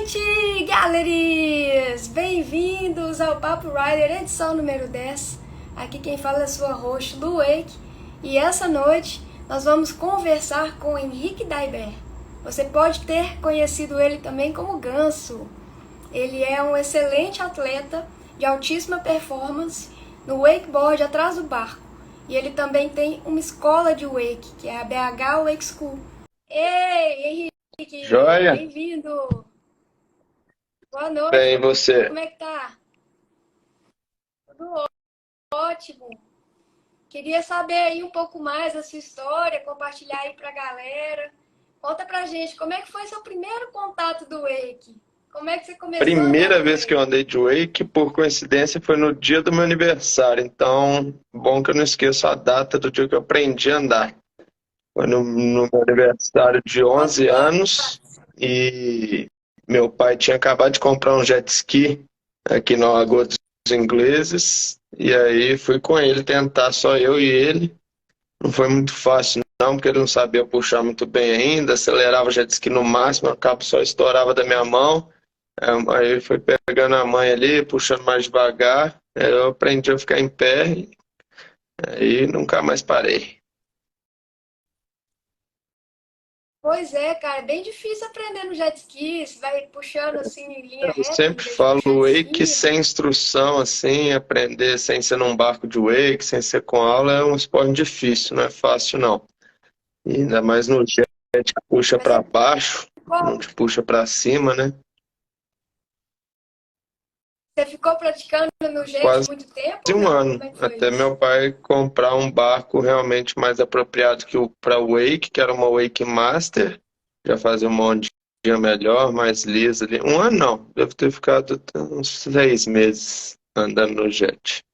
noite, galeries! Bem-vindos ao Papo Rider, edição número 10. Aqui quem fala é a sua host, Lu Wake. E essa noite nós vamos conversar com Henrique Daibert. Você pode ter conhecido ele também como Ganso. Ele é um excelente atleta de altíssima performance no wakeboard atrás do barco. E ele também tem uma escola de wake, que é a BH Wake School. Ei, Henrique, Joia? bem-vindo! Boa noite, Bem, e você? como é que tá? Tudo ótimo. Queria saber aí um pouco mais da sua história, compartilhar aí pra galera. Conta pra gente, como é que foi seu primeiro contato do wake? Como é que você começou a andar Primeira de vez que eu wake? andei de wake, por coincidência, foi no dia do meu aniversário. Então, bom que eu não esqueço a data do dia que eu aprendi a andar. Foi no meu aniversário de Quantos 11 anos? anos e meu pai tinha acabado de comprar um jet ski aqui na Lagoa dos Ingleses. E aí fui com ele tentar, só eu e ele. Não foi muito fácil, não, porque ele não sabia puxar muito bem ainda. Acelerava o jet ski no máximo, o cabo só estourava da minha mão. Aí ele foi pegando a mãe ali, puxando mais devagar. Aí eu aprendi a ficar em pé e nunca mais parei. Pois é, cara, é bem difícil aprender no jet ski. Você vai puxando assim em linha Eu reta, em sempre vez de falo puxar de wake cima. sem instrução, assim, aprender sem ser num barco de wake, sem ser com aula, é um esporte difícil, não é fácil não. E ainda mais no jet que puxa Mas para baixo, não ficou, te puxa para cima, né? você ficou praticando no jet Quase muito tempo ou um não? ano, Como é que foi até isso? meu pai comprar um barco realmente mais apropriado que o para wake, que era uma Wake Master, já fazia uma ondinha melhor, mais lisa ali. Um ano não, devo ter ficado uns 6 meses andando no jet.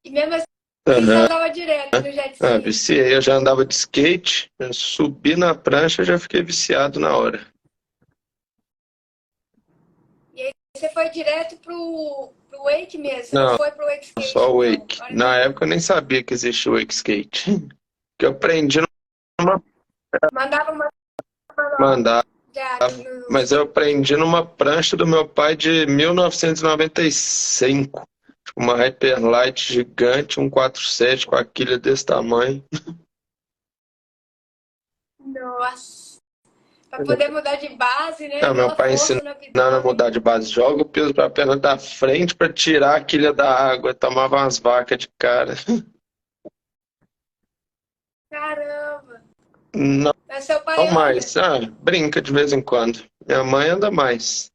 E mesmo assim você Aham. andava direto no jet Ah, ski. viciei, eu já andava de skate, eu subi na prancha, já fiquei viciado na hora. E aí você foi direto pro wake mesmo, você não Não, foi pro wake skate, só não, wake. hora Na nenhuma. época eu nem sabia que existia wake skate. Que eu aprendi numa Mandava uma mandar, já mas eu aprendi numa prancha do meu pai de 1995. Tipo, uma Hyperlight gigante, 147 com a quilha desse tamanho. nossa, para poder mudar de base, né? Ah, meu Aquela pai força ensinando no a abdômen. mudar de base. Joga o peso para a perna da frente para tirar a quilha da água. Tomava umas vacas de cara. Caramba! Não, Mas seu pai não anda? mais. Ah, brinca de vez em quando. Minha mãe anda mais.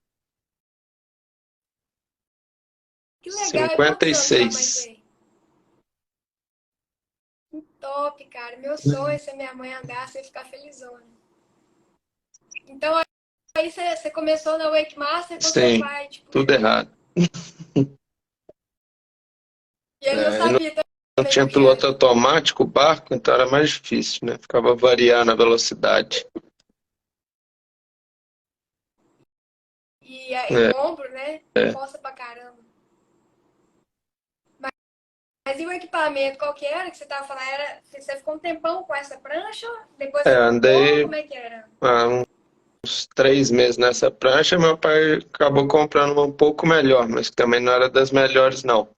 Que legal! E cinquenta quantos e anos sua mãe seis. tem? Que top, cara! Meu sonho é ser minha mãe andar, você ficar felizona. Então aí você começou na Wake Master com seu Sim, pai te tudo puxando. errado. E ele não É, e não, sabia não também tinha puxar. piloto automático, o barco, então era mais difícil, né? Ficava variando a velocidade. E o É, ombro, né? é. Força pra caramba. Mas e o equipamento, qual que era que você tava falando? Você ficou um tempão com essa prancha? Depois você trocou? Andei Como é que era? uns 3 meses nessa prancha, meu pai acabou comprando uma um pouco melhor, mas que também não era das melhores, não.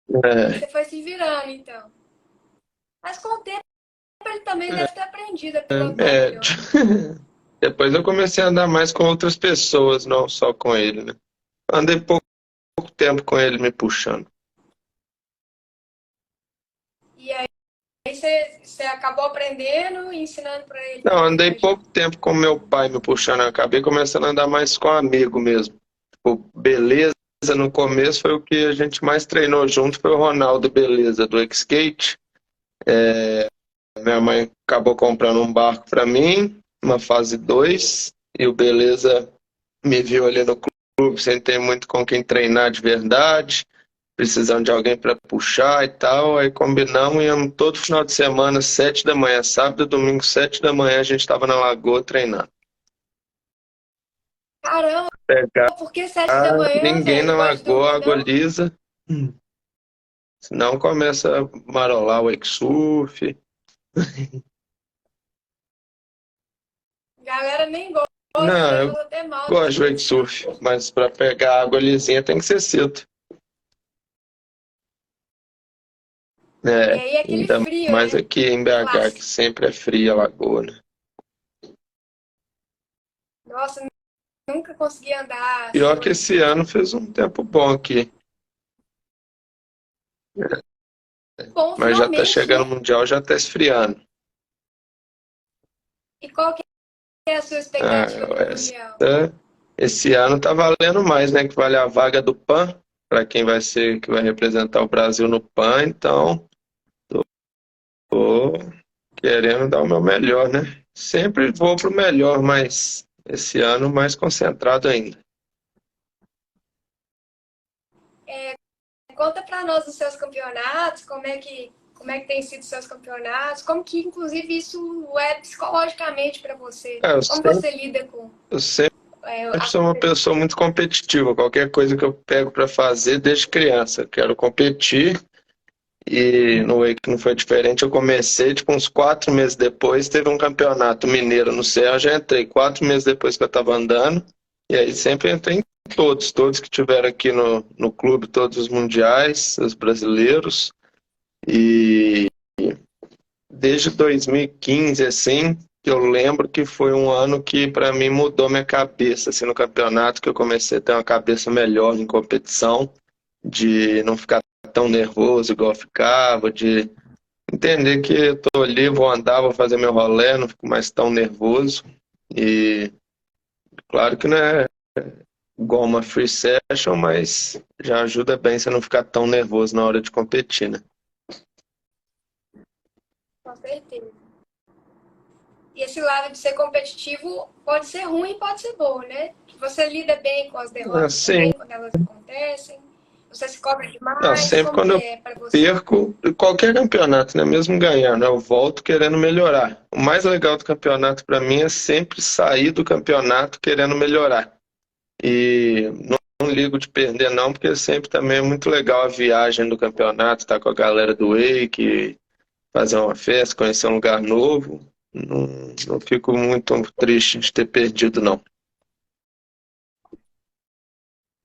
E aí É, você foi se virando, então. Mas com o tempo ele também deve ter aprendido a pilotar é. melhor. Depois eu comecei a andar mais com outras pessoas, não só com ele, né? Andei pouco tempo com ele me puxando. E aí você acabou aprendendo e ensinando para ele Não, também, andei imagino. pouco tempo com meu pai me puxando. Eu acabei começando a andar mais com amigo mesmo. Tipo, Beleza, no começo foi o que a gente mais treinou junto, foi o Ronaldo Beleza, do X-Skate. Minha mãe acabou comprando um barco para mim, uma fase 2 e o Beleza me viu ali no clube, sem ter muito com quem treinar de verdade, precisando de alguém para puxar e tal. Aí combinamos e íamos todo final de semana, 7 da manhã, sábado e domingo, 7 da manhã, a gente estava na lagoa treinando. Caramba, Pegar por que 7 da manhã, ninguém velho? na Não gosta de lagoa, dormir, água não? lisa, senão começa a marolar o wake surf. galera nem gosta, Não, né? eu Fala até mal gosto de desse wakesurf, mas para pegar água lisinha tem que ser cedo. E É, aí aquele ainda frio, mais né? aqui em BH, que Clássico. sempre é fria a lagoa, né? Nossa, nunca consegui andar Pior assim, que esse wakesurf. ano fez um tempo bom aqui, Bom, mas já tá finalmente, chegando né? o Mundial, já tá esfriando. E qual que é a sua Ah, expectativa para o essa- Mundial? esse ano tá valendo mais, né? Que vale a vaga do PAN, para quem vai ser, que vai representar o Brasil no PAN, então tô querendo dar o meu melhor, né? Sempre vou pro melhor, mas esse ano mais concentrado ainda. Conta para nós os seus campeonatos, como é que tem sido os seus campeonatos, como que inclusive isso é psicologicamente para você, É, como você lida com eu sempre a sou uma pessoa muito competitiva. Qualquer coisa que eu pego para fazer desde criança, eu quero competir. E no Wake não foi diferente. Eu comecei, tipo, uns 4 meses depois, teve um campeonato mineiro no Serra. Eu já entrei 4 meses depois que eu estava andando. E aí sempre entrei em todos que tiveram aqui no clube, todos os mundiais, os brasileiros. E desde 2015, assim, eu lembro que foi um ano que para mim mudou minha cabeça, assim, no campeonato, que eu comecei a ter uma cabeça melhor em competição, de não ficar tão nervoso igual eu ficava, de entender que eu tô ali, vou andar, vou fazer meu rolê, não fico mais tão nervoso. E claro que não é igual uma free session, mas já ajuda bem você não ficar tão nervoso na hora de competir, né? com certeza. E esse lado de ser competitivo pode ser ruim, pode ser bom, né? Você lida bem com as derrotas Assim, também quando elas acontecem. Você se cobra não, demais, sempre como quando que eu é para você? perco, qualquer campeonato, né? Mesmo ganhando, eu volto querendo melhorar. O mais legal do campeonato para mim é sempre sair do campeonato querendo melhorar. E não ligo de perder, não, porque sempre também é muito legal a viagem do campeonato, estar com a galera do Wake, fazer uma festa, conhecer um lugar novo. Não fico muito triste de ter perdido, não.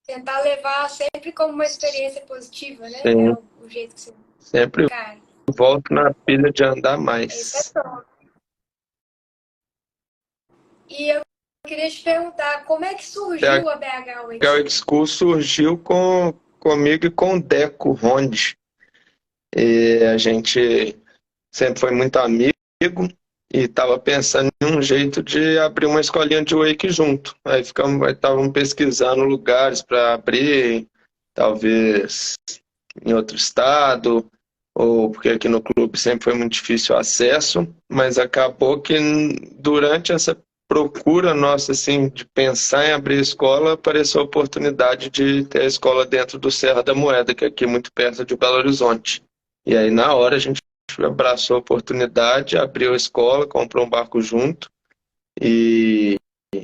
Tentar levar sempre como uma experiência positiva, né? É Sim, o jeito que você sempre cara. volto na pilha de andar Isso é mais. top. E eu queria te perguntar, como é que surgiu a BH BH Wake? Wake School surgiu comigo e com o Deco Ronde. E a gente sempre foi muito amigo e estava pensando em um jeito de abrir uma escolinha de wake junto. Aí estavam pesquisando lugares para abrir, talvez em outro estado, ou porque aqui no clube sempre foi muito difícil o acesso, mas acabou que durante essa procura nossa assim de pensar em abrir a escola, apareceu a oportunidade de ter a escola dentro do Serra da Moeda, que é aqui muito perto de Belo Horizonte. E aí na hora a gente abraçou a oportunidade, abriu a escola, comprou um barco junto e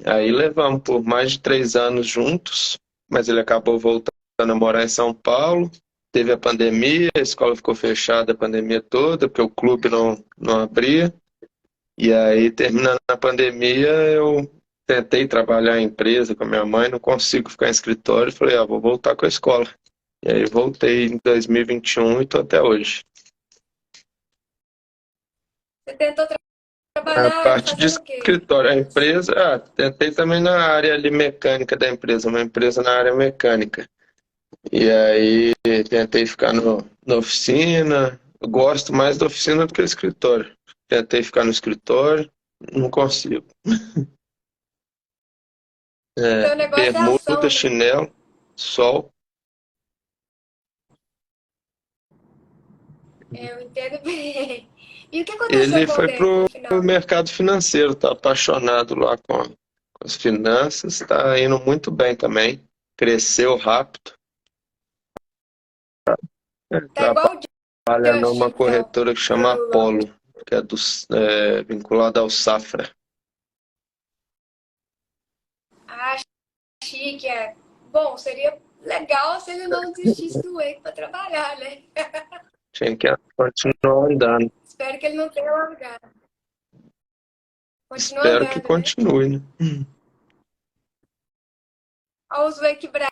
aí levamos por mais de 3 anos juntos, mas ele acabou voltando a morar em São Paulo. Teve a pandemia, a escola ficou fechada a pandemia toda, porque o clube não abria. E aí, terminando a pandemia, eu tentei trabalhar em empresa com a minha mãe, não consigo ficar em escritório. Falei, vou voltar com a escola. E aí, voltei em 2021 e estou até hoje. Você tentou A trabalhar parte de fazendo o quê escritório, a antes? empresa, tentei também na área ali mecânica da empresa, uma empresa na área mecânica. E aí, tentei ficar na oficina. Eu gosto mais da oficina do que do escritório. Tentei ficar no escritório, não consigo. Seu negócio é Bermuda, ação, né? chinelo, sol. Eu entendo bem. E o que aconteceu Ele com o foi Deco pro no final? mercado financeiro, tá apaixonado lá com as finanças, tá indo muito bem também. Cresceu rápido. Tá igual o Trabalha Just, numa então, corretora que pro chama Lula. Apollo, que é vinculada ao Safra. Ah, chique, é. Bom, seria legal se ele não desistisse do Wake para trabalhar, né? Tinha que continuar andando. Espero que ele não tenha largado. Continua Espero que andando, né? continue, né? Olha os Wake Brada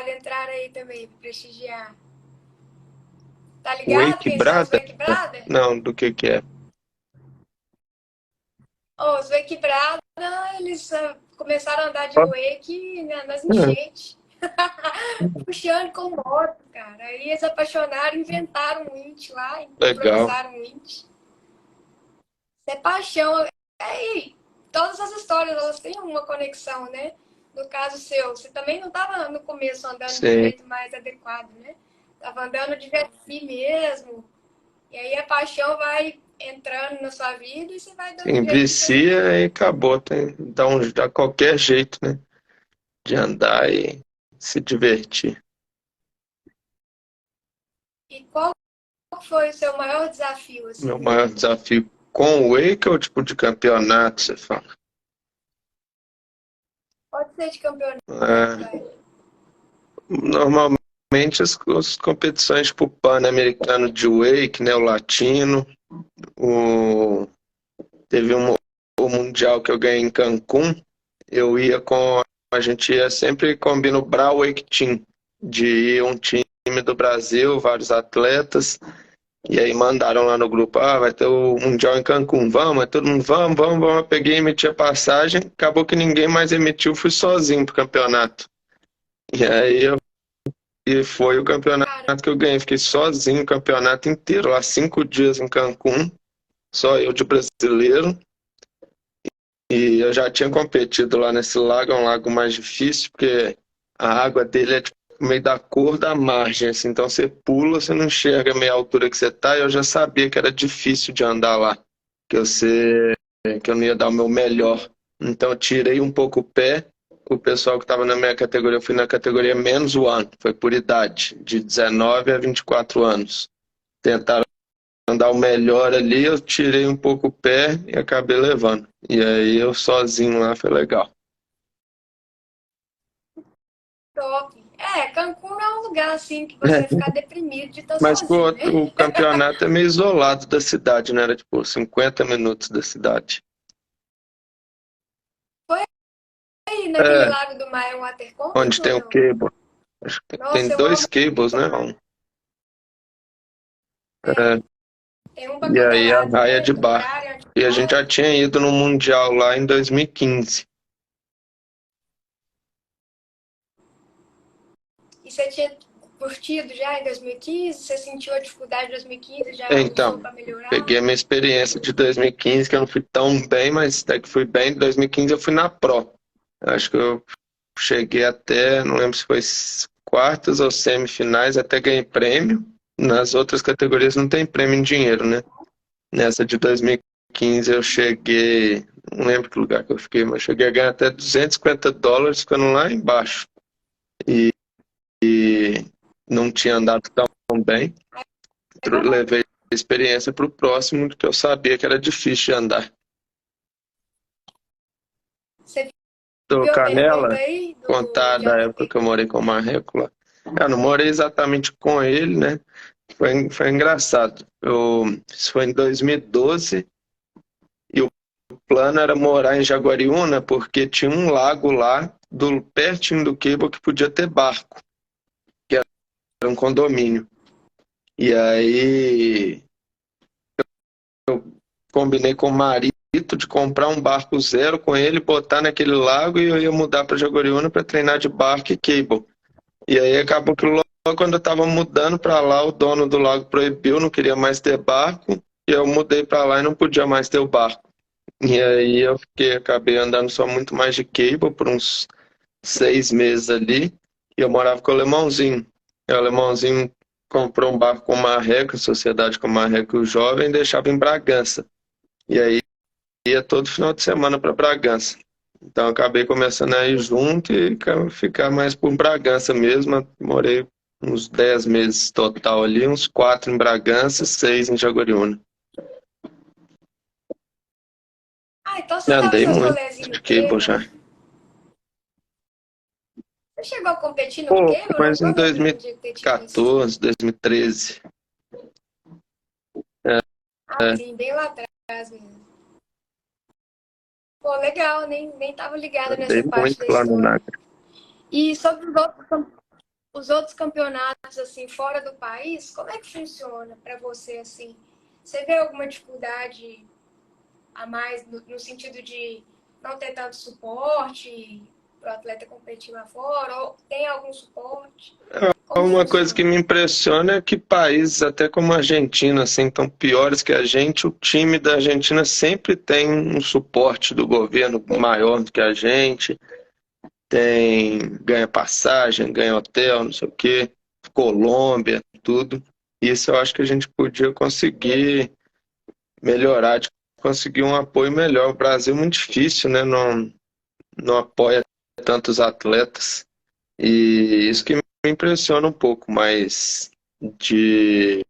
entraram aí também pra prestigiar. Tá ligado Wake quem são os Brother? Wake Brother? Não, do que é? Oh, os Wake Brada, eles começaram a andar de Ó, wake nas é, enchentes. Puxando com moto, cara. Aí eles apaixonaram, inventaram um winch lá, legal. improvisaram um winch. É paixão. Aí, todas as histórias, elas têm uma conexão, né? No caso seu, você também não estava no começo andando do Sim. jeito mais adequado, né? Tava andando de jet ski mesmo. E aí a paixão vai entrando na sua vida e você vai dando Sim, jeito de fazer tudo. vicia e acabou. Dá qualquer jeito, né? De andar e se divertir. E qual foi o seu maior desafio, Meu assim? maior desafio com o Wake ou tipo de campeonato, você fala? Pode ser de campeonato, É, vai. normalmente as competições tipo Pan-Americano de Wake, né? O Latino, o, teve o Mundial que eu ganhei em Cancún, eu ia com. A gente ia sempre combina o Bra Wake Team, de ir um time do Brasil, vários atletas. E aí mandaram lá no grupo, vai ter o Mundial em Cancún, vamos, aí todo mundo, vamos. Eu peguei e emiti a passagem, acabou que ninguém mais emitiu, fui sozinho pro campeonato. E aí e foi o campeonato Cara, que eu ganhei, fiquei sozinho o campeonato inteiro, lá 5 dias em Cancún, só eu de brasileiro. E eu já tinha competido lá nesse lago, é um lago mais difícil, porque a água dele é tipo, meio da cor da margem, assim, então você pula, você não enxerga a meia altura que você tá, e eu já sabia que era difícil de andar lá, que eu, sei, que eu não ia dar o meu melhor. Então eu tirei um pouco o pé, o pessoal que estava na minha categoria, eu fui na categoria menos one, foi por idade, de 19 a 24 anos. Tentaram andar o melhor ali, eu tirei um pouco o pé e acabei levando. E aí eu sozinho lá foi legal. top. É, Cancún não é um lugar assim que você ficar deprimido de estar Mas sozinho, né? o campeonato é meio isolado da cidade, né? Era tipo 50 minutos da cidade. Foi aí naquele É, lago do Mar é um water onde complex tem ou o não? cable. Acho que tem Nossa, eu dois amo cables, né? mar. É, Tem um para e cada aí a lado, raia né? de barco. Lugar onde E a gente vai. já tinha ido no Mundial lá em 2015. E você tinha curtido já em 2015? Você sentiu a dificuldade em 2015? Já usou Então, para melhorar? peguei a minha experiência de 2015, que eu não fui tão bem, mas até que fui bem. Em 2015 eu fui na Pro. Acho que eu cheguei até, não lembro se foi quartas ou semifinais, até ganhei prêmio. Nas outras categorias não tem prêmio em dinheiro, né? Nessa de 2015 eu cheguei, não lembro que lugar que eu fiquei, mas cheguei a ganhar até US$ 250 ficando lá embaixo. E não tinha andado tão bem. Levei a experiência para o próximo, que eu sabia que era difícil de andar. Você Do viu a pergunta Canela, aí do contar da época JP? que eu morei com o Marreco lá. Eu não morei exatamente com ele, né? Foi engraçado. Isso foi em 2012 e o plano era morar em Jaguariúna porque tinha um lago lá, pertinho do Cable, que podia ter barco, que era um condomínio. E aí combinei com o marido de comprar um barco zero com ele, botar naquele lago e eu ia mudar para Jaguariúna para treinar de barco e cable. E aí acabou que logo quando eu estava mudando para lá, o dono do lago proibiu, não queria mais ter barco, e eu mudei para lá e não podia mais ter o barco. E aí acabei andando só muito mais de cable por uns 6 meses ali, e eu morava com o alemãozinho. E o alemãozinho comprou um barco com Marreco, Sociedade com Marreco Jovem, e deixava em Bragança. E aí ia todo final de semana para Bragança. Então acabei começando a ir junto e ficar mais por Bragança mesmo. Morei uns 10 meses total ali, uns 4 em Bragança, 6 em Jaguariúna. Ah, então você dava Andei seus muito rolezinhos de no cable cable. já. Você chegou a competir no Pouco, cable? Eu não mas tô em lembrando de ter tido isso. 2014, 2013. Ah, sim, bem lá atrás mesmo. Pô, legal, nem tava ligada Andei nessa parte da muito lá no história. Naga. E sobre os outros campeonatos, assim, fora do país, como é que funciona para você, assim? Você vê alguma dificuldade a mais no sentido de não ter tanto suporte para o atleta competir lá fora? Ou tem algum suporte? Como Uma coisa que funciona? me impressiona é que países, até como a Argentina, assim, tão piores que a gente, o time da Argentina sempre tem um suporte do governo maior do que a gente, tem, ganha passagem, ganha hotel, não sei o quê, Colômbia, tudo. Isso eu acho que a gente podia conseguir melhorar, de conseguir um apoio melhor. O Brasil é muito difícil, né? Não apoia tantos atletas. E isso que me impressiona um pouco, mas de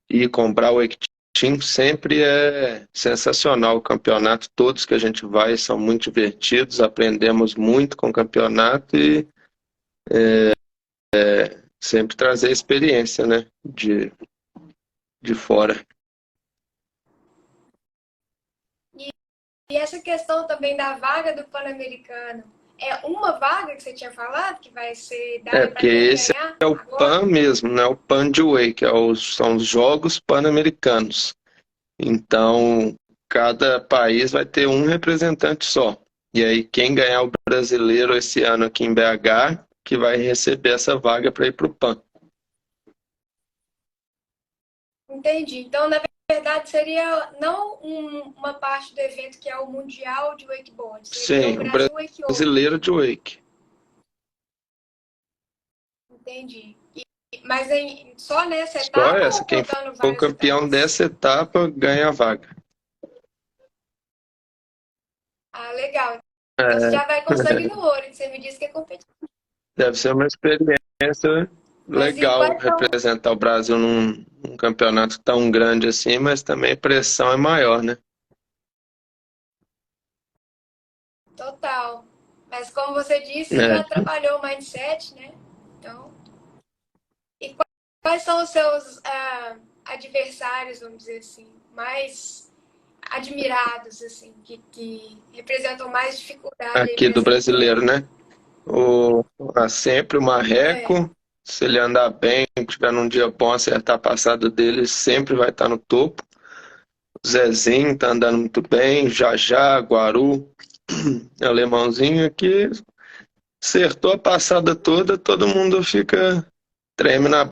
ir comprar o Equitim sempre é sensacional. O campeonato, todos que a gente vai são muito divertidos, aprendemos muito com o campeonato e sempre trazer experiência, né? De fora. E essa questão também da vaga do Pan-Americano, é uma vaga que você tinha falado que vai ser É, dada para porque quem esse ganhar é o agora? PAN mesmo, né? O PAN de Whey, que são os Jogos Pan-Americanos. Então, cada país vai ter um representante só. E aí, quem ganhar o brasileiro esse ano aqui em BH, que vai receber essa vaga para ir para o PAN. Entendi. Então, na verdade, seria não uma parte do evento que é o Mundial de Wakeboard, seria o Sim, o Brasil Wake Open. brasileiro de wake. Entendi. Mas só nessa Só etapa essa. ou Quem contando for várias campeão etapas? dessa etapa ganha a vaga. Ah, legal. Então você É, já vai com sangue no olho, que você me disse que é competitivo. deve ser uma experiência Mas e legal quais são? representar o Brasil num campeonato tão grande assim, mas também a pressão é maior, né? Total. Mas como você disse, É, já trabalhou o mindset, né? Então, e quais são os seus adversários, vamos dizer assim, mais admirados, assim, que representam mais dificuldade aí aqui para do essa brasileiro, prova? né? Sempre o É, Marreco, se ele andar bem, tiver num dia bom, acertar a passada dele, sempre vai estar no topo. O Zezinho tá andando muito bem, Jajá, Guaru, alemãozinho aqui, acertou a passada toda, todo mundo fica treme na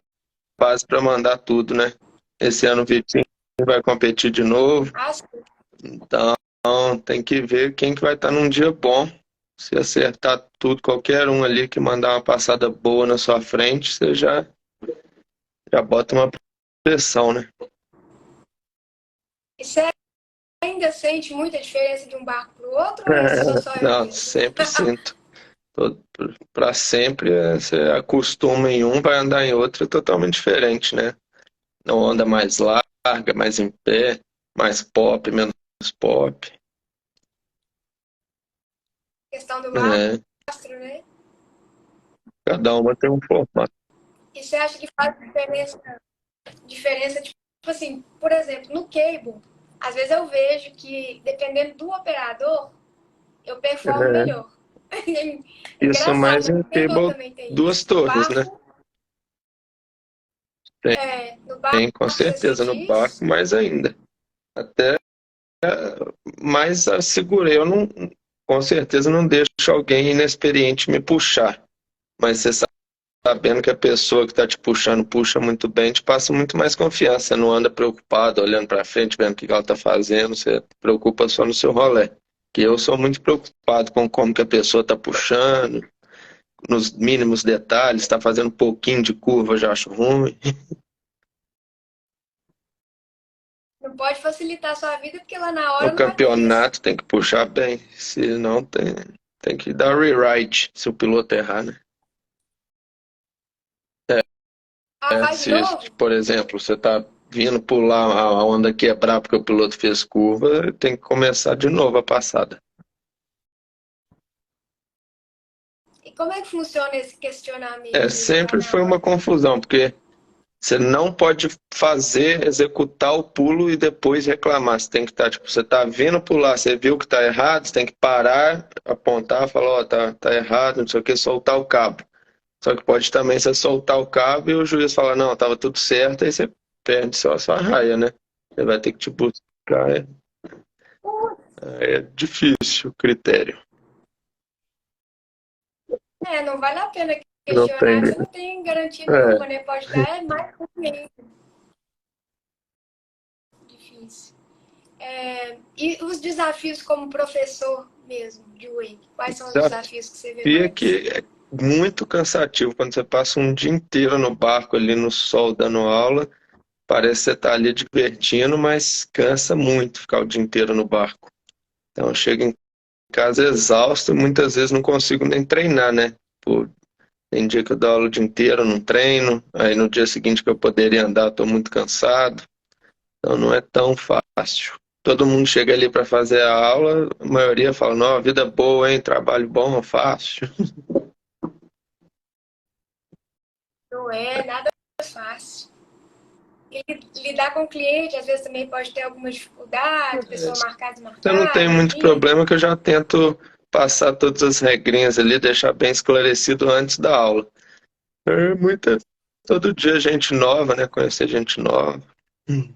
base para mandar tudo, né? Esse ano o Vitinho vai competir de novo, acho então tem que ver quem que vai estar num dia bom. Se acertar tudo, qualquer um ali que mandar uma passada boa na sua frente, você já bota uma pressão, né? que você ainda sente muita diferença de um barco para o outro ou isso sou só eu Não, mesmo? sempre sinto. Para sempre, você acostuma em um, vai andar em outro, é totalmente diferente, né? Não anda mais larga, mais em pé, mais pop, menos pop. Questão do É, lastro, né? cada uma tem um formato. E você acha que faz diferença, tipo assim, por exemplo, no cable, às vezes eu vejo que, dependendo do operador, eu performo É, melhor. isso Engraçado, mais mas em no cable cable também tem duas isso. No torres, né? barco, Tem, no barco com você certeza sente no barco, isso. mais ainda. Até mais a segurei. Eu não, com certeza não deixo alguém inexperiente me puxar. Mas você sabendo que a pessoa que está te puxando puxa muito bem, te passa muito mais confiança. Você não anda preocupado, olhando para frente, vendo o que ela está fazendo, você preocupa só no seu rolê. Que eu sou muito preocupado com como que a pessoa está puxando, nos mínimos detalhes, está fazendo um pouquinho de curva, eu já acho ruim. Não pode facilitar a sua vida, porque lá na No hora não vai ter isso. campeonato tem que puxar bem, senão tem que dar rewrite se o piloto errar, né? Ah, vai de Se, novo? por exemplo, você está vindo pular a onda quebrar porque o piloto fez curva, tem que começar de novo a passada. E como é que funciona esse questionamento aí lá Sempre na foi uma hora? confusão, porque Você não pode fazer, executar o pulo e depois reclamar. Você tem que estar, tipo, você tá vindo pular, você viu que tá errado, você tem que parar, apontar, falar, ó, tá errado, não sei o que, soltar o cabo. Só que pode também você soltar o cabo e o juiz falar, não, tava tudo certo, aí você perde só a sua raia, né? Você vai ter que te buscar. É difícil o critério. Não vale a pena Não tem. questionar, que você não tem garantia É, nenhuma, né? Pode dar é mais ruim. Difícil. E os desafios como professor mesmo, de Wake? Quais são os desafios que você vê desafio é mais? que é muito cansativo quando você passa um dia inteiro no barco ali no sol dando aula. Parece que você tá ali divertindo, mas cansa muito ficar o dia inteiro no barco. Então eu chego em casa exausto e muitas vezes não consigo nem treinar, né? Pô, tem dia que eu dou aula o dia inteiro, não treino. Aí no dia seguinte que eu poderia andar, estou muito cansado. Então não é tão fácil. Todo mundo chega ali para fazer a aula, a maioria fala, não, a vida é boa, hein? Trabalho bom, fácil. Não é nada fácil. E lidar com o cliente, às vezes também pode ter alguma dificuldade, pessoa marcar, Eu não tenho desmarcar, muito dia. problema que eu já tento passar todas as regrinhas ali, deixar bem esclarecido antes da aula. Todo dia gente nova, né? Conhecer gente nova. Hum,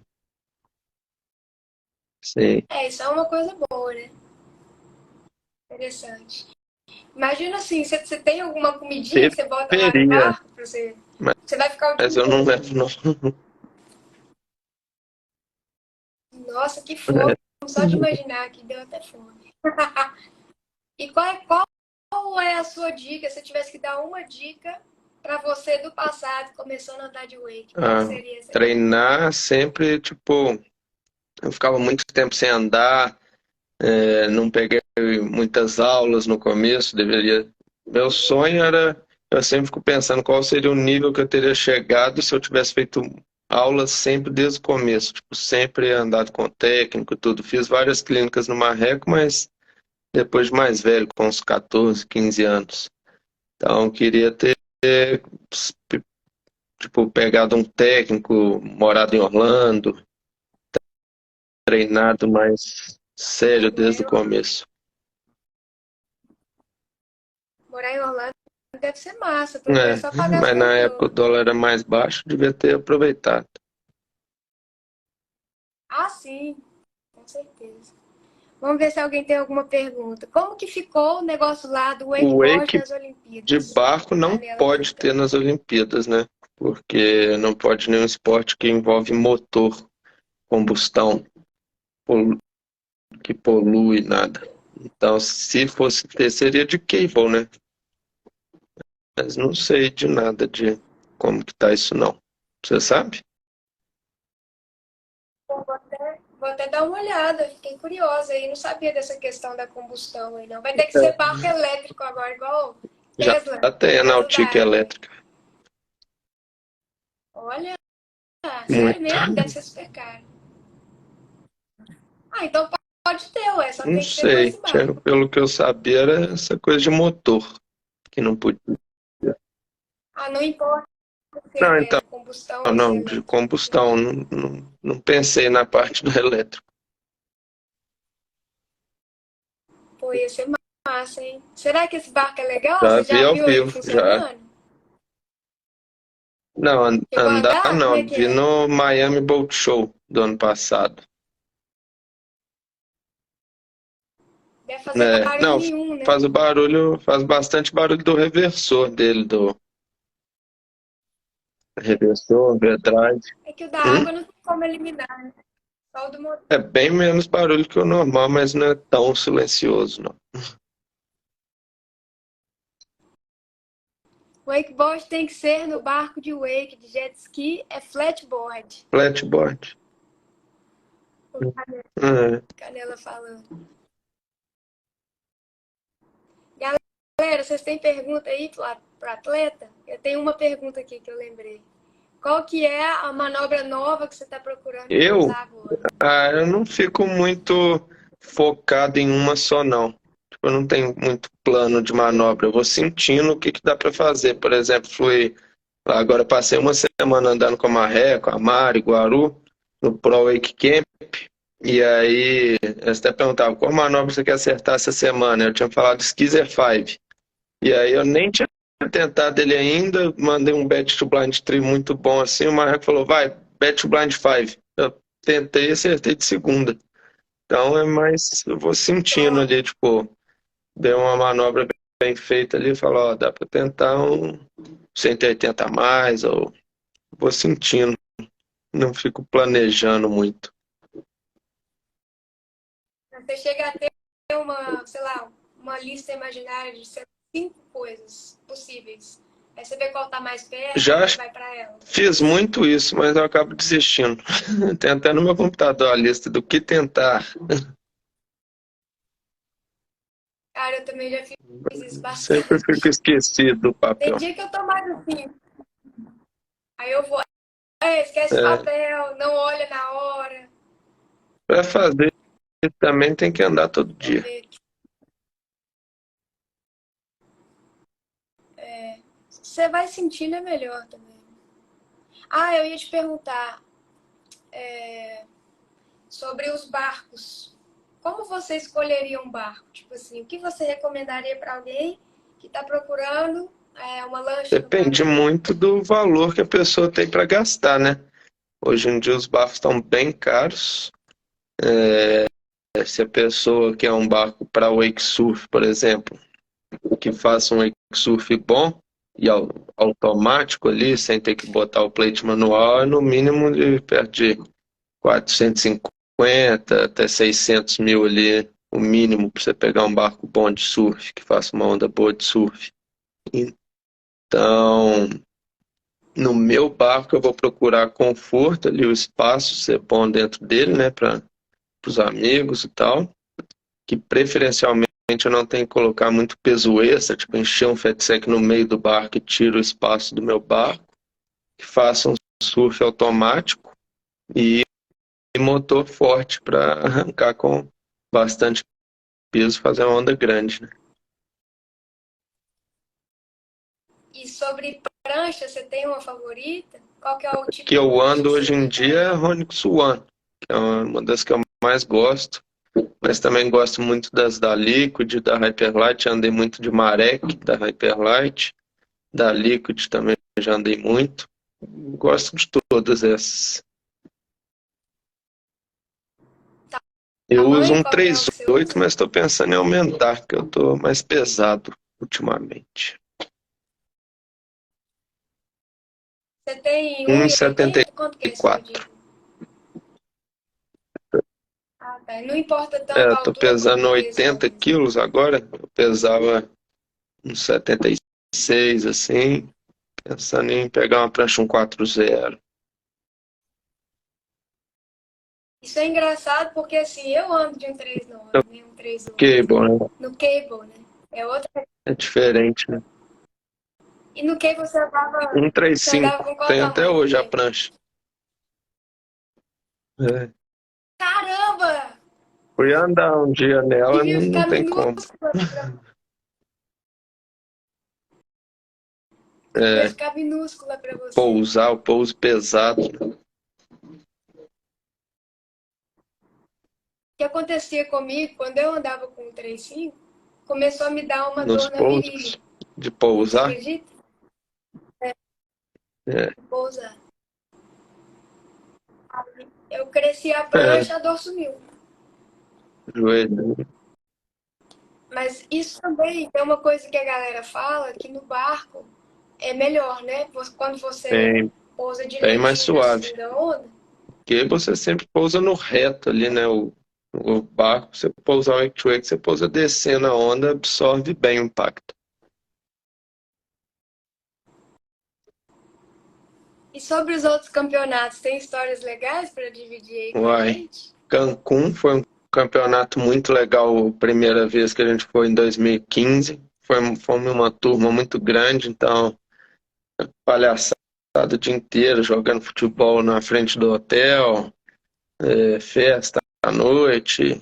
Sim. Isso é uma coisa boa, né? Interessante. Imagina assim, você tem alguma comidinha que você bota lá no Deveria, barco pra você. mas Você vai ficar o dia mas eu não inteiro. levo, não. Nossa, que fome. Só de imaginar que deu até fome. E qual é a sua dica? Se eu tivesse que dar uma dica para você do passado, começando a andar de wake, qual Ah, seria essa dica? treinar sempre, tipo, eu ficava muito tempo sem andar, não peguei muitas aulas no começo, deveria. Meu sonho era, eu sempre fico pensando qual seria o nível que eu teria chegado se eu tivesse feito aulas sempre desde o começo, tipo, sempre andado com técnico, e tudo. Fiz várias clínicas no Marreco, mas depois de mais velho, com uns 14, 15 anos. Então, eu queria ter, tipo, pegado um técnico, morado em Orlando, treinado mais sério desde o começo. Morar em Orlando deve ser massa, o problema é só pagar as Mas na contas de época o novo. dólar era mais baixo, devia ter aproveitado. Ah, sim, com certeza. Vamos ver se alguém tem alguma pergunta. Como que ficou o negócio lá do O wakeboard wake nas de Olimpíadas? barco não Canela pode ter perguntando. nas Olimpíadas, né? Porque não pode nenhum esporte que envolve motor, combustão, polu- que polui nada. Então, se fosse ter, seria de cable, né? Mas não sei de nada de como que tá isso não. Você sabe? Vou até dar uma olhada, fiquei curiosa aí, não sabia dessa questão da combustão aí não. Vai ter que ser barco elétrico agora, igual Já Tesla, tem por a causa da Nautica água, né? elétrica. Olha, sério Muito. mesmo? Deve ser super caro. Ah, então pode ter, ué, só Não tem que ser com sei. esse barco. Pelo que eu sabia, era essa coisa de motor que não podia. Ah, não importa se Não, é então, combustão ou se é não, de elétrico. combustão. Não pensei na parte do elétrico. Pô, ia ser massa, hein? Será que esse barco é legal? Já Você vi já ao viu ele vivo, já. funcionando? Não, Chegou a andar andar? Como é não. que Vi é? no Miami Boat Show do ano passado. Deve fazer barulho Não, nenhum, né? faz o barulho, faz bastante barulho do reversor dele, do reversor, overdrive. É que o da Hum? água não tem como eliminar, né? Só o do motor. É bem menos barulho que o normal, mas não é tão silencioso, não. Wakeboard tem que ser no barco de wake, de jet ski, é flatboard. Flatboard. O É. Canela falando. Galera, vocês têm pergunta aí para atleta? Eu tenho uma pergunta aqui que eu lembrei. Qual que é a manobra nova que você está procurando para Eu, usar agora? eu não fico muito focado em uma só, não. Tipo, eu não tenho muito plano de manobra. Eu vou sentindo o que que dá para fazer. Por exemplo, fui Agora eu passei uma semana andando com a Marré, com a Mari, Guaru, no Pro Wake Camp. E aí, eles até perguntavam qual manobra você quer acertar essa semana. Eu tinha falado Skizzer 5. E aí eu nem tinha tentado ele ainda, mandei um Bet to Blind Tree muito bom assim. O Marreco falou, vai, Bet to Blind 5. Eu tentei e acertei de segunda. Então é mais, eu vou sentindo ali, tipo, deu uma manobra bem feita ali, falou, ó, dá pra tentar um 180 a mais, ou vou sentindo, não fico planejando muito. Você chega a ter uma, sei lá, uma lista imaginária de 5 coisas possíveis. Aí você vê qual tá mais perto Já e vai pra ela. fiz muito isso, mas eu acabo desistindo. Tem até no meu computador a lista do que tentar. Cara, eu também já fiz isso Sempre bastante. fico esquecido do Tem papel. dia que eu tô mais assim. Aí eu vou, esquece o É, papel, não olha na hora. para fazer também tem que andar todo Vamos dia. ver. Você vai sentindo é melhor também. Ah, eu ia te perguntar sobre os barcos. Como você escolheria um barco? Tipo assim, o que você recomendaria para alguém que está procurando uma lancha no Depende Brasil? muito do valor que a pessoa tem para gastar, né? Hoje em dia os barcos estão bem caros. Se a pessoa quer um barco para wake surf, por exemplo, que faça um wake surf bom e automático ali, sem ter que botar o plate manual, é no mínimo de perto de 450 até 600 mil ali, o mínimo para você pegar um barco bom de surf, que faça uma onda boa de surf. Então, no meu barco eu vou procurar conforto ali, o espaço ser bom dentro dele, né, para os amigos e tal, que preferencialmente eu não tenho que colocar muito peso extra, tipo encher um fatsack no meio do barco e tiro o espaço do meu barco, que faça um surf automático e motor forte para arrancar com bastante peso, fazer uma onda grande, né? E sobre prancha, você tem uma favorita? Qual que é o tipo Que de eu prancha ando que você hoje em usa dia é a também? Ronix One, que é uma das que eu mais gosto, mas também gosto muito das da Liquid, da Hyperlight, andei muito de Marek, da Hyperlight, da Liquid também já andei muito. Gosto de todas essas. Eu uso Tamanho, um qual que é o três que você oito, usa? mas estou pensando em aumentar, porque eu estou mais pesado ultimamente. Você tem Um 1,80? Quanto que é essa 1,74. medida? Ah, tá. Não importa É, tanto a eu tô altura quanto pesando o peso, 80 talvez, né? quilos agora. Eu pesava uns 76, assim, pensando em pegar uma prancha 140. Isso é engraçado porque, assim, eu ando de um 39, né? Um 38. Cable, né? No cable, né? É outra. É diferente, né? E no cable você andava 135. com qual Tem até tamanho no hoje a cable? prancha. É. Caramba! Fui andar um dia nela, Devia não ficar tem como. minúscula. Devia É, ficar minúscula pra você. pousar, o pouso pesado O que acontecia comigo, quando eu andava com o 35, começou a me dar uma nos dor na virilha. pousos de Você pousar. acredita? É, Pousar. Eu cresci a é, prancha, a dor sumiu. joelho. Mas isso também é uma coisa que a galera fala, que no barco é melhor, né? Quando você Bem, pousa bem mais direitinho suave. assim da onda. Porque você sempre pousa no reto ali, né? O barco, você pousar o wake-to-wake, você pousa descendo a onda, absorve bem o impacto. E sobre os outros campeonatos, tem histórias legais para dividir aí com a Uai, gente? Cancún foi um campeonato muito legal, a primeira vez que a gente foi em 2015. Fomos uma turma muito grande, então, palhaçada o dia inteiro, jogando futebol na frente do hotel, festa à noite,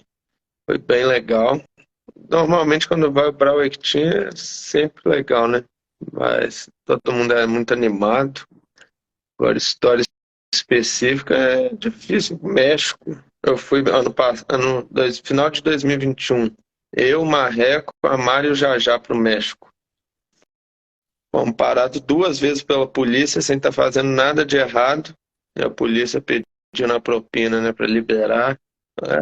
foi bem legal. Normalmente quando vai para o Equitinha é sempre legal, né? mas todo mundo é muito animado. Agora, história específica é difícil. México, eu fui final de 2021. Eu, Marreco, a Mário e o Jajá para o México. Fomos parados 2 vezes pela polícia sem estar fazendo nada de errado. E a polícia pedindo a propina, né, para liberar. É,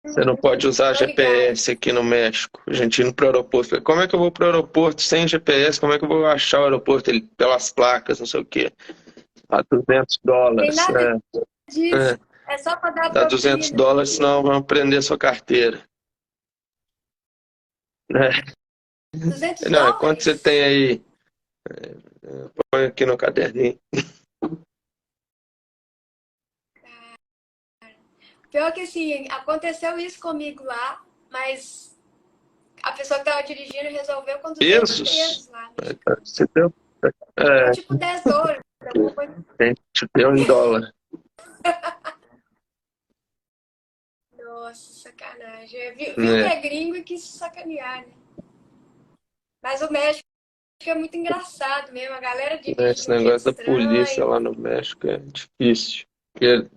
você não pode usar Tô ligado. GPS aqui no México. A gente indo para o aeroporto. Falei, como é que eu vou para o aeroporto sem GPS? Como é que eu vou achar o aeroporto? Ele, pelas placas, não sei o quê. A Tem $200. nada É, disso. É só pra dar dá $200, propina. senão vão prender sua carteira. É. 200 Não, é quanto você dólares? tem aí? Põe aqui no caderninho. Pior que assim, aconteceu isso comigo lá, mas a pessoa que tava dirigindo resolveu com 200 Pesos? pesos lá. Você deu, Deu é, tipo $10. a gente deu em dólar. Nossa, sacanagem. Viu que Né? é gringo e quis sacanear, né? Mas o México é muito engraçado mesmo. A galera dirige Esse de um jeito negócio da polícia estranho. lá no México é difícil. Porque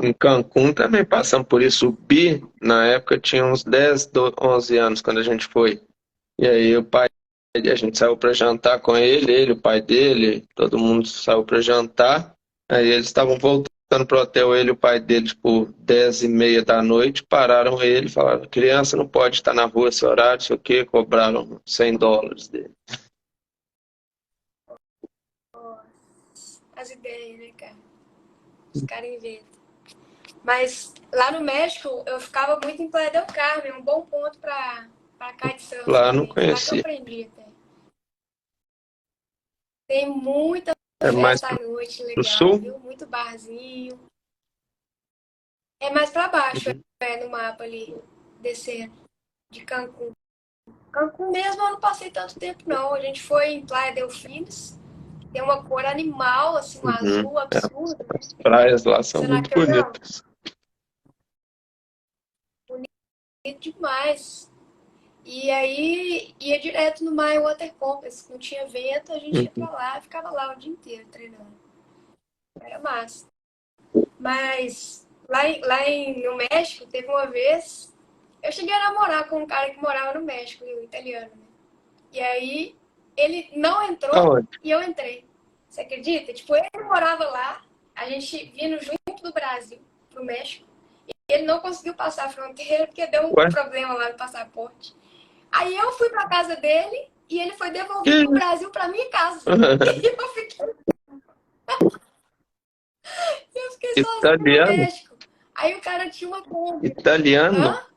em Cancún também passamos por isso. O Bi, na época, tinha uns 10, 11 anos quando a gente foi. E aí a gente saiu para jantar com ele, o pai dele, todo mundo saiu para jantar. Aí eles estavam voltando pro hotel, ele e o pai dele, tipo, 10:30 da noite, pararam ele, falaram, criança não pode estar na rua esse horário, não sei o quê, cobraram $100 dele. As ideias, né, cara? Os caras inventam. Mas lá no México, eu ficava muito em Playa del Carmen, um bom ponto pra kitesurf Lá não também. Foi lá que eu conheci. aprendi até. Tem muita É mais festa à noite pro legal, sul? viu? Muito barzinho. É mais pra baixo, Uhum. no mapa ali, descendo, de Cancún. Cancún mesmo eu não passei tanto tempo, não. A gente foi em Playa del Fines. Tem uma cor animal, assim, um Uhum. azul É, absurdo, né? as praias lá são Será muito que eu não? bonitas. Bonito demais. E aí ia direto no My Water Compass. Não tinha vento, a gente ia Uhum. pra lá e ficava lá o dia inteiro treinando. Era massa. Mas no México, teve uma vez. Eu cheguei a namorar com um cara que morava no México, um italiano, né? E aí ele não entrou Aonde? e eu entrei. Você acredita? Tipo, ele morava lá, a gente vindo junto do Brasil pro México. E ele não conseguiu passar a fronteira porque deu um Ué? problema lá no passaporte. Aí eu fui pra casa dele e ele foi devolvido Que pro Brasil pra minha casa. E eu fiquei sozinha no Italiano? México. Aí o cara tinha uma Kombi. Italiano? Hã?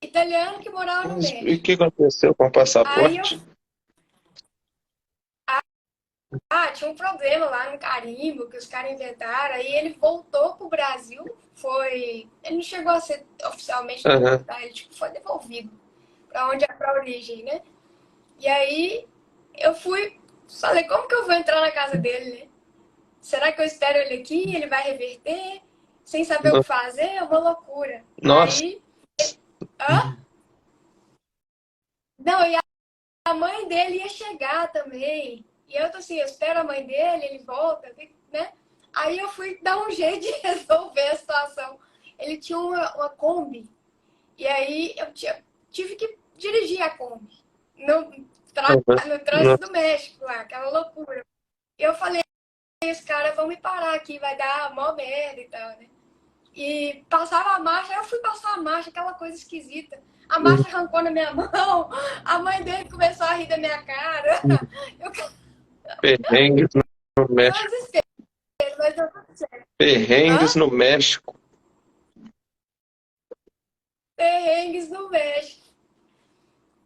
Italiano que morava no Mas e o México. que aconteceu com o Aí eu. passaporte? Tinha um problema lá no carimbo que os caras inventaram. Aí ele voltou pro Brasil. Foi. Ele não chegou a ser oficialmente Aham. deportado, ele tipo, foi devolvido pra onde é pra origem, né? E aí eu fui. Falei, como que eu vou entrar na casa dele, né? Será que eu espero ele aqui? Ele vai reverter? Sem saber o que fazer? É uma loucura. Nossa, Aí. Hã? Não, e a mãe dele ia chegar também. E eu tô assim, eu espero a mãe dele, ele volta, né? Aí eu fui dar um jeito de resolver a situação. Ele tinha uma Kombi. E aí tive que dirigir a Kombi. aham. No trânsito Nossa, do México lá, aquela loucura. E eu falei, os caras vão me parar aqui, vai dar mó merda e tal, né? E passava a marcha, eu fui passar a marcha, aquela coisa esquisita. A marcha arrancou na minha mão, a mãe dele começou a rir da minha cara. Eu perrengues no foi um México. desespero, mas deu tudo certo. Perrengues Hã? no México. Perrengues no México.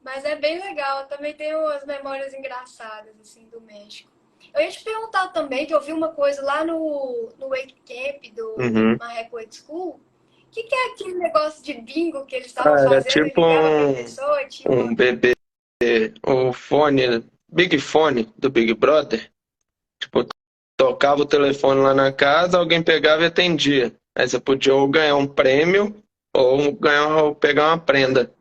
Mas é bem legal, eu também tenho umas memórias engraçadas, assim, do México. Eu ia te perguntar também, que eu vi uma coisa lá no Wake Camp do Uhum. Marreco Wake School. O que é aquele negócio de bingo que eles estavam Ah, era fazendo e tipo ligava pra pessoa e tinha um uma... bebê, o fone, Big Fone do Big Brother. Tipo, tocava o telefone lá na casa, alguém pegava e atendia. Aí você podia ou ganhar um prêmio ou ganhar, ou pegar uma prenda.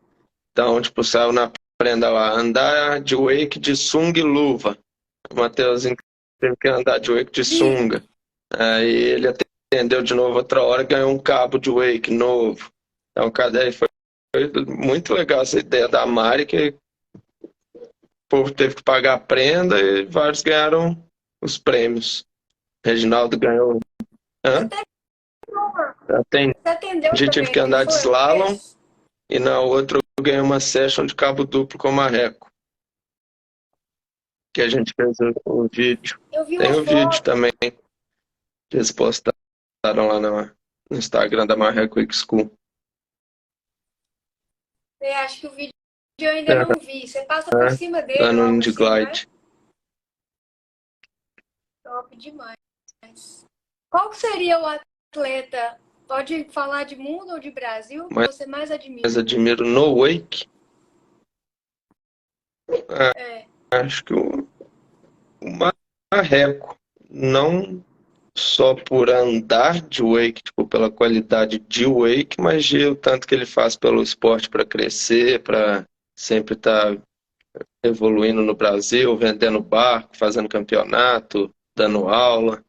Então, tipo, saiu na prenda lá, andar de wake de sunga e luva. O Mateuzinho teve que andar de wake de Vi. sunga. Aí ele atendeu de novo outra hora, ganhou um cabo de wake novo. Então, cadê? Foi muito legal essa ideia da Mari, que o povo teve que pagar a prenda e vários ganharam os prêmios. Reginaldo ganhou. Você Hã? teve uma. Atendi, Você atendeu tive também, que não andar de foi uma slalom vez? e na outra eu ganhei uma session de cabo duplo com marreco, que a gente fez o vídeo. Eu vi Tem uma o vídeo foto. também que eles postaram lá no Instagram da Marreco Week School. Acho que o vídeo eu ainda É, não vi. Você passa por cima lá dele ou no algo Indie assim, não é? Glide. Top demais. Qual que seria o atleta, pode falar de mundo ou de Brasil, que Mas você mais admira? admiro no Wake. É, Acho que o Marreco. Não só por andar de wake, tipo, pela qualidade de wake, mas de o tanto que ele faz pelo esporte para crescer, para sempre estar evoluindo no Brasil, vendendo barco, fazendo campeonato, dando aula,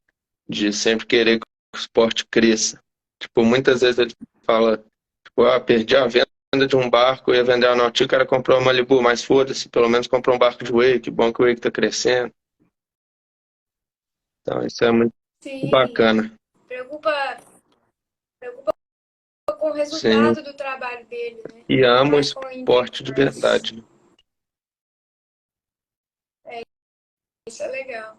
de sempre querer que o esporte cresça. Tipo, muitas vezes ele fala, tipo, perdi a venda de um barco, eu ia vender a Nautica, o cara comprou uma Malibu, mas foda-se, pelo menos comprou um barco de wake, bom que o wake tá crescendo. Então, isso é muito sim. bacana. Preocupa, preocupa com o Sim. resultado do trabalho dele, né? E Não amo o mais com o esporte de interesse. verdade, né? Isso é legal.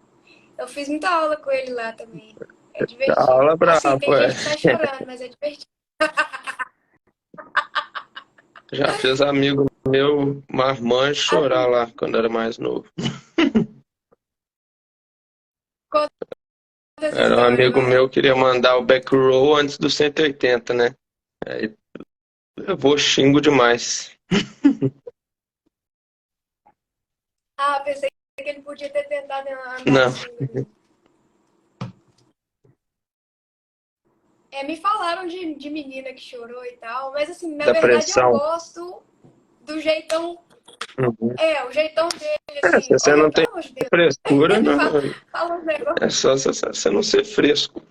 Eu fiz muita aula com ele lá também. É A divertido. aula é Assim, brabo, tem é. gente que sai chorando, mas é divertido. Já fez amigo meu marmanjo chorar Assim, lá quando era mais novo. conta essa Era um história, amigo vai. meu que queria mandar o back row antes do 180, né? Aí levou xingo demais. Ah, pensei que ele podia ter tentado andar Não, acima ali. Me falaram de menina que chorou e tal, mas assim, na da verdade eu pressão. gosto do jeitão, Uhum. o jeitão dele, Se assim. você Olha, não pelo tem amor de Deus. frescura, Ele não, fala uns negócios. é só você não ser fresco.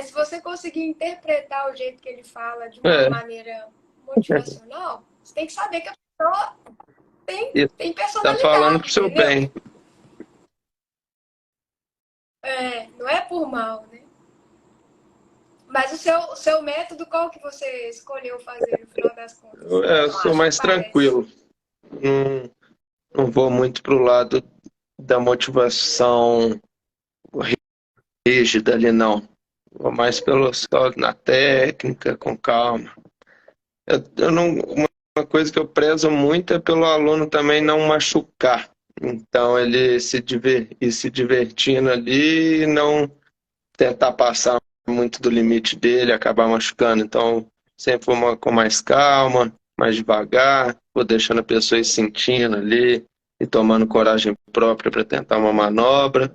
Se você conseguir interpretar o jeito que ele fala de uma É, maneira motivacional, você tem que saber que a pessoa e tem tá falando personalidade, pro seu entendeu? bem. Não é por mal, né? Mas o seu método, qual que você escolheu fazer no final das contas? Eu Eu sou acho que mais parece. tranquilo. Não, não vou muito pro lado da motivação rígida ali, não. Vou mais pelo só na técnica, com calma. Eu não, uma coisa que eu prezo muito é pelo aluno também não machucar. Então, ele ir se divertindo ali e não tentar passar muito do limite dele, acabar machucando. Então, sempre vou com mais calma, mais devagar, vou deixando a pessoa ir sentindo ali e tomando coragem própria para tentar uma manobra.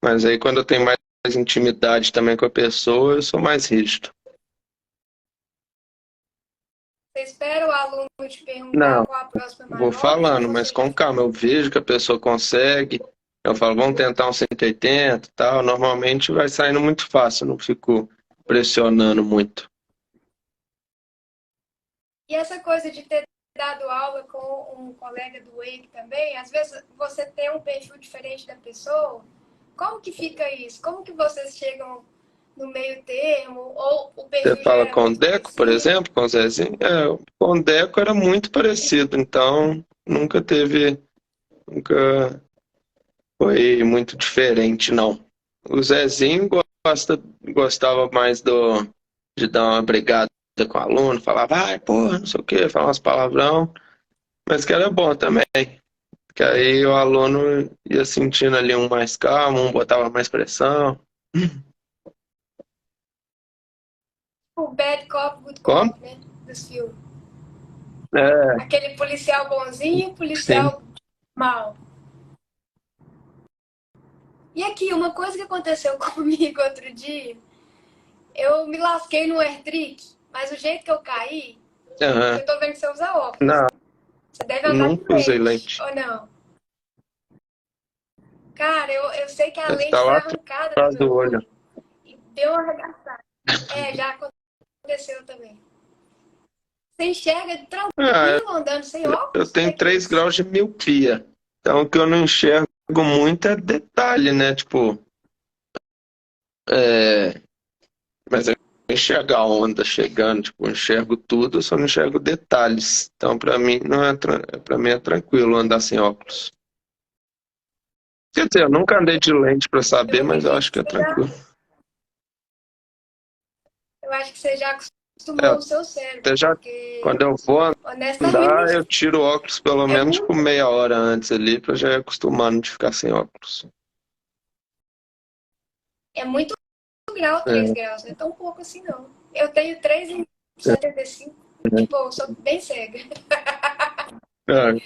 Mas aí, quando eu tenho mais intimidade também com a pessoa, eu sou mais rígido. Você espera o aluno te perguntar Não, qual a próxima vou manobra ou falando, mas você já com calma. Eu vejo que a pessoa consegue. Eu falo, vamos tentar um 180 e tal. Normalmente vai saindo muito fácil, não fico pressionando muito. E essa coisa de ter dado aula com um colega do Wake também, às vezes você tem um perfil diferente da pessoa. Como que fica isso? Como que vocês chegam no meio termo? Ou o Você perfil já fala era com o muito Deco, por parecido? exemplo, com o Zezinho? Com o Deco era muito parecido, então nunca foi muito diferente, não. O Zezinho gostava mais de dar uma brigada com o aluno, falava, vai, porra, não sei o quê, falava umas palavrão, mas que era bom também, que aí o aluno ia sentindo ali um mais calmo, um botava mais pressão. O bad cop, good Como? cop, né? Dos filmes. É, Aquele policial bonzinho, sim. policial mal. E aqui, uma coisa que aconteceu comigo outro dia, eu me lasquei no air trick, mas o jeito que eu caí, Aham. Eu tô vendo que você usa óculos. Não, Você deve andar de nunca usei lente, lente. ou não? Cara, eu sei que a Deve estar lente foi lá arrancada do atrás meu do olho. olho e deu uma arregaçada. É, já aconteceu também. Você enxerga Ah, tranquilo andando sem eu óculos? Como é tenho que é 3 isso? graus de miopia. Então, o que eu não enxergo muito é detalhe, né? Tipo, é... mas eu enxergo a onda chegando, tipo, eu enxergo tudo, eu só não enxergo detalhes. Então, pra mim, não é para mim é tranquilo andar sem óculos. Quer dizer, eu nunca andei de lente pra Eu saber, mas eu acredito acho que que é tranquilo. eu acho que você já É, acostumou o seu cérebro, até já porque quando eu vou andar, honestamente eu tiro o óculos pelo é menos por muito, meia hora antes ali, pra já ir acostumando de ficar sem óculos. é muito grau, 3 É, graus, não é tão pouco assim não. Eu tenho 3,75, é. tipo, eu sou bem cega.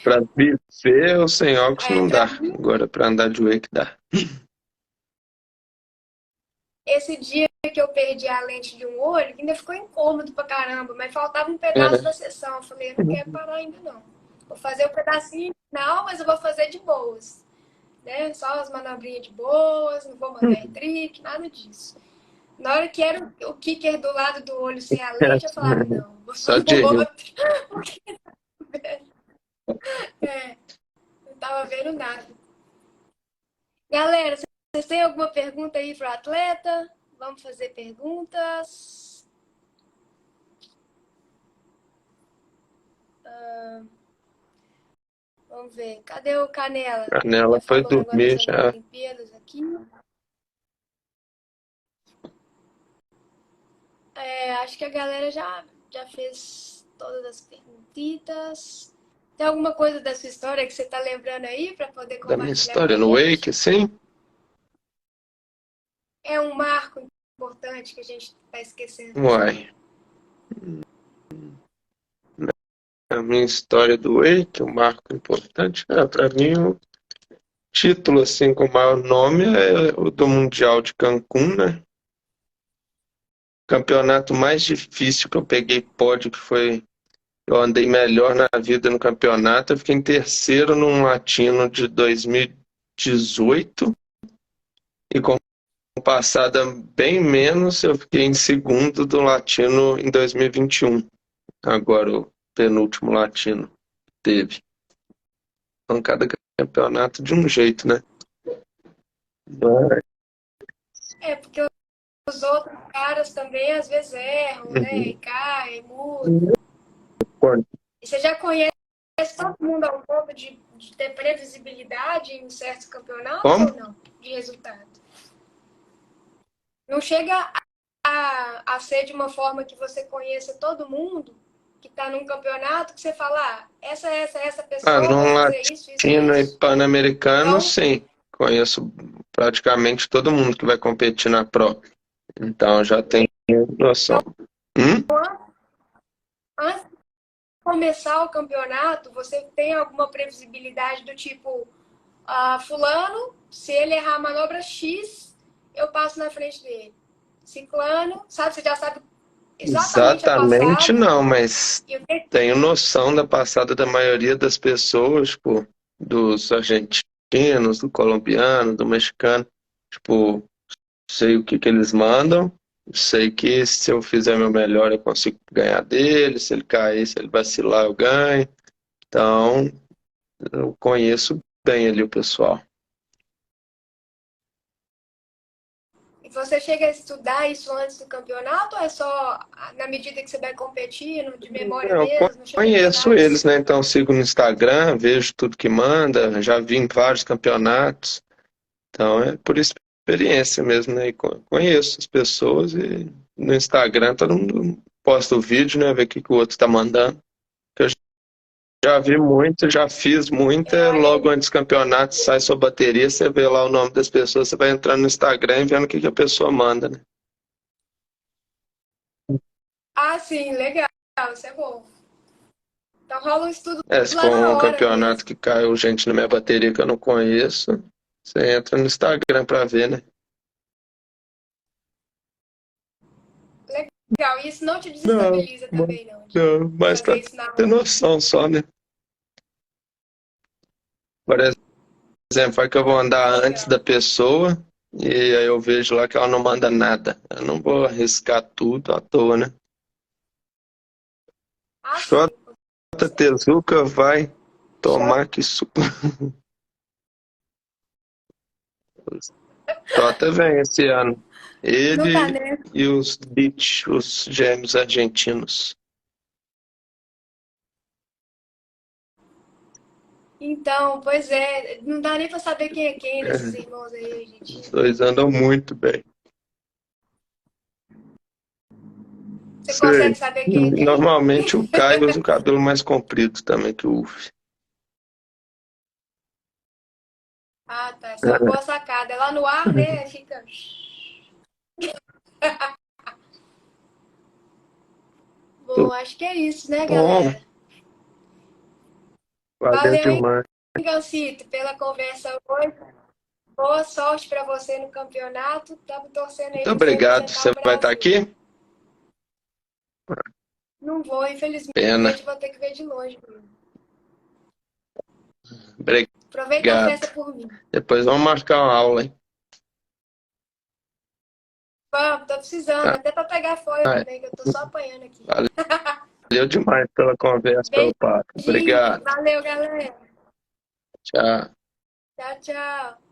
Pra viver ou sem óculos É, não pra dá. mim, Agora pra andar de wake dá. esse dia que eu perdi a lente de um olho, ainda ficou incômodo pra caramba, mas faltava um pedaço É. da sessão. Eu falei, eu não quero parar ainda não. Vou fazer o pedacinho final, mas eu vou fazer de boas. Né? Só as manobrinhas de boas, não vou mandar em trick, nada disso. Na hora que era o kicker do lado do olho sem a lente, eu falava, não, vou Só fazer de rio. outro. É, não tava vendo nada. Galera, vocês têm alguma pergunta aí pro atleta? Vamos fazer perguntas. Vamos ver. Cadê o Canela? A Nela Já foi falou o negócio dormir das já. Olimpíadas aqui. É, acho que a galera já fez todas as perguntitas. Tem alguma coisa da sua história que você está lembrando aí para poder Da minha compartilhar com história a no wake, gente? assim. É um marco importante que a gente está esquecendo. Uai. A minha história do wake, um marco importante, pra mim o título assim com o maior nome é o do Mundial de Cancún, né? Campeonato mais difícil que eu peguei pódio, que foi. Eu andei melhor na vida no campeonato. Eu fiquei em terceiro num latino de 2018 e com passada bem menos, eu fiquei em segundo do latino em 2021. Agora o penúltimo latino que teve. Então, cada campeonato de um jeito, né? Mas, É, porque os outros caras também às vezes erram, né? E uhum. caem, mudam. E você já conhece todo mundo ao ponto de ter previsibilidade em certos campeonatos Como? ou não? De resultado. Não chega a ser de uma forma que você conheça todo mundo que está num campeonato que você fala, ah, essa Ah, pessoa vai no fazer isso, isso e latino e isso. pan-americano, Então, sim. Conheço praticamente todo mundo que vai competir na Pro. Então já tenho noção. Hum? antes de começar o campeonato, você tem alguma previsibilidade do tipo, ah, fulano, se ele errar a manobra X, eu passo na frente dele. Ciclano, sabe, você já sabe exatamente a Exatamente passada não, mas e o que tenho noção da passada da maioria das pessoas, tipo, dos argentinos, do colombiano, do mexicano. Tipo, sei o que que eles mandam, sei que se eu fizer meu melhor eu consigo ganhar dele, se ele cair, se ele vacilar eu ganho. Então, eu conheço bem ali o pessoal. E você chega a estudar isso antes do campeonato ou é só na medida que você vai competindo, de memória Eu mesmo? Não chega a conheço estudar eles, isso? né? Então sigo no Instagram, vejo tudo que manda, já vi em vários campeonatos. Então é por experiência mesmo, né? E conheço as pessoas e no Instagram todo mundo posta o vídeo, né? Ver o que que o outro está mandando. Eu já vi muito, já fiz É, muita. aí, Logo antes do campeonato sai sua bateria, você vê lá o nome das pessoas, você vai entrando no Instagram e vendo o que que a pessoa manda, né? ah, sim, legal, isso é bom. Então rola um estudo É, se lá for na um hora campeonato mesmo. que caiu gente na minha bateria que eu não conheço, você entra no Instagram pra ver, né? legal. Isso não te Não, desestabiliza também, não, não, de mas fazer pra isso na ter rua. noção só, né? Por exemplo, vai que eu vou Não, isso é andar antes legal. da pessoa e aí eu vejo lá que ela não manda nada. Eu não vou arriscar tudo à toa, né? Ah, sim, Xota com certeza. Tezuka vai Só tomar que suco. Xota vem esse ano. não tá, Ele né? e os Beach, os gêmeos argentinos. Então, pois é, não dá nem pra saber quem é quem desses É, irmãos aí, os argentinos. dois andam muito bem. Você Sei. consegue saber quem é quem? Normalmente o Caio usa o cabelo mais comprido também que o Uf. Ah, tá. Essa é uma boa sacada. É lá no ar, né? Fica. Bom, Muito acho que é isso, né, bom, galera? valeu Valeu, hein, demais. Gancito, pela conversa hoje. Boa sorte pra você no campeonato. Estamos torcendo aí Muito pra você obrigado. representar Você o vai estar Brasil. aqui? Não vou, Pena. infelizmente, vou ter que ver de longe. Aproveita a Obrigado. festa por mim. Depois vamos marcar uma aula, hein? Vamos, tô precisando, Tá. até pra pegar folha também, que eu tô só apanhando aqui. Valeu demais pela conversa, pelo papo. Beijinho, Obrigado. valeu, galera. Tchau. Tchau, tchau.